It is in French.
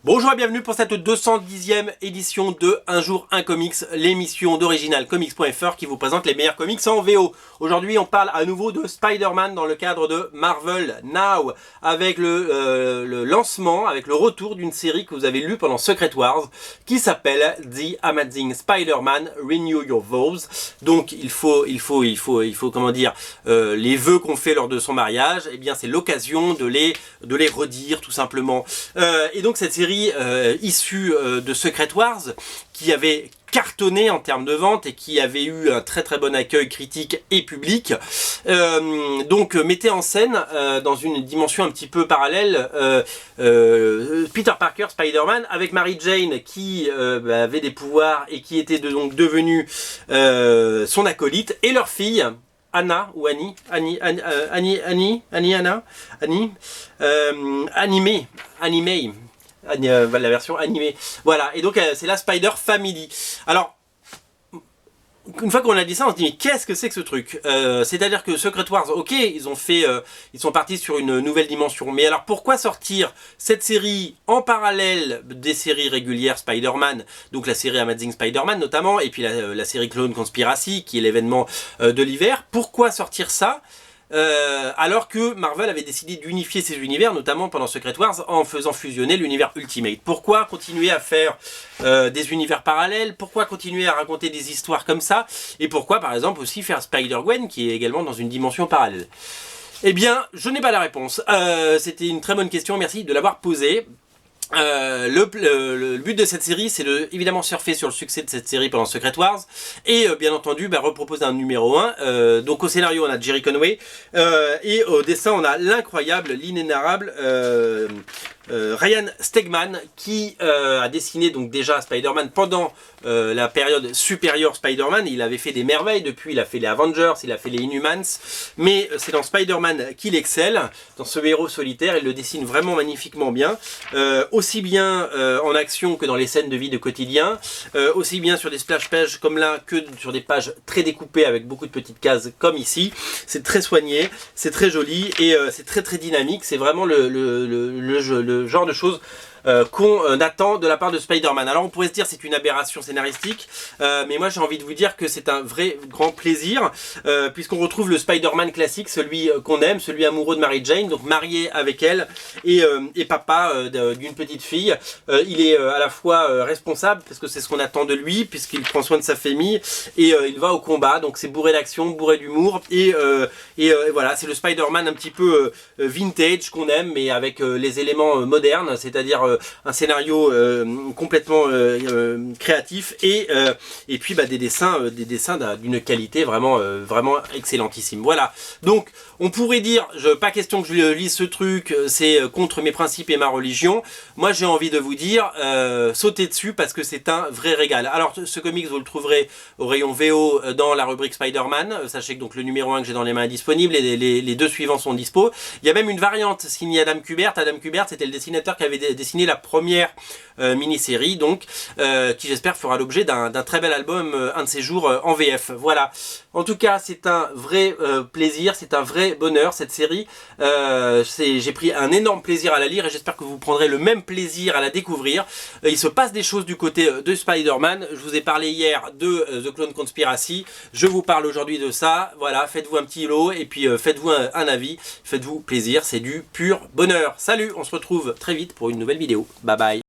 Bonjour et bienvenue pour cette 210e édition de Un jour un comics, l'émission d'originalcomics.fr qui vous présente les meilleurs comics en VO. Aujourd'hui on parle à nouveau de Spider-Man dans le cadre de Marvel Now, avec le lancement, avec le retour d'une série que vous avez lue pendant Secret Wars qui s'appelle The Amazing Spider-Man Renew Your Vows. Donc il faut comment dire, les vœux qu'on fait lors de son mariage, et bien c'est l'occasion de les redire tout simplement. Et donc cette série issue de Secret Wars qui avait cartonné en termes de vente et qui avait eu un très bon accueil critique et public, donc mettait en scène dans une dimension un petit peu parallèle Peter Parker, Spider-Man, avec Mary Jane qui avait des pouvoirs et qui était donc devenue son acolyte, et leur fille Anna ou Annie, animée, la version animée. Voilà, et donc c'est la Spider Family. Alors, une fois qu'on a dit ça, on se dit mais qu'est-ce que c'est que ce truc, c'est-à-dire que Secret Wars, ok, ils sont partis sur une nouvelle dimension, mais alors pourquoi sortir cette série en parallèle des séries régulières Spider-Man, donc la série Amazing Spider-Man notamment, et puis la série Clone Conspiracy qui est l'événement de l'hiver? Pourquoi sortir ça alors que Marvel avait décidé d'unifier ses univers, notamment pendant Secret Wars, en faisant fusionner l'univers Ultimate? Pourquoi continuer à faire des univers parallèles? Pourquoi continuer à raconter des histoires comme ça? Et pourquoi par exemple aussi faire Spider-Gwen qui est également dans une dimension parallèle? Eh bien, je n'ai pas la réponse. C'était une très bonne question, merci de l'avoir posée. Le but de cette série, c'est de évidemment surfer sur le succès de cette série pendant Secret Wars et bien entendu reproposer un numéro 1. Donc au scénario on a Jerry Conway et au dessin on a l'incroyable, l'inénarrable Ryan Stegman qui a dessiné donc déjà Spider-Man pendant la période supérieure Spider-Man. Il avait fait des merveilles depuis, il a fait les Avengers, il a fait les Inhumans, mais c'est dans Spider-Man qu'il excelle, dans ce héros solitaire. Il le dessine vraiment magnifiquement bien, aussi bien en action que dans les scènes de vie de quotidien, aussi bien sur des splash pages comme là que sur des pages très découpées avec beaucoup de petites cases comme ici. C'est très soigné, c'est très joli et c'est très dynamique. C'est vraiment le genre de choses qu'on attend de la part de Spider-Man. Alors on pourrait se dire c'est une aberration scénaristique, mais moi j'ai envie de vous dire que c'est un vrai grand plaisir, puisqu'on retrouve le Spider-Man classique, celui qu'on aime, celui amoureux de Mary Jane, donc marié avec elle et papa d'une petite fille. Il est à la fois responsable, parce que c'est ce qu'on attend de lui, puisqu'il prend soin de sa famille, et il va au combat, donc c'est bourré d'action, bourré d'humour, et voilà, c'est le Spider-Man un petit peu vintage qu'on aime, mais avec les éléments modernes, c'est-à-dire un scénario complètement créatif et puis des dessins d'une qualité vraiment excellentissime. Voilà, donc on pourrait dire, pas question que je lise ce truc, c'est contre mes principes et ma religion. Moi j'ai envie de vous dire, sautez dessus parce que c'est un vrai régal. Alors ce comics vous le trouverez au rayon VO dans la rubrique Spider-Man. Sachez que donc le numéro 1 que j'ai dans les mains est disponible et les deux suivants sont dispo. Il y a même une variante signée Adam Kubert. Adam Kubert, c'était le dessinateur qui avait dessiné la première mini-série, donc qui j'espère fera l'objet d'un très bel album un de ces jours en VF. Voilà, en tout cas c'est un vrai plaisir, c'est un vrai bonheur cette série. J'ai pris un énorme plaisir à la lire et j'espère que vous prendrez le même plaisir à la découvrir. Il se passe des choses du côté de Spider-Man. Je vous ai parlé hier de The Clone Conspiracy, je vous parle aujourd'hui de ça. Voilà, faites-vous un petit lot et puis faites-vous un avis, faites-vous plaisir, c'est du pur bonheur. Salut, on se retrouve très vite pour une nouvelle vidéo. Bye bye.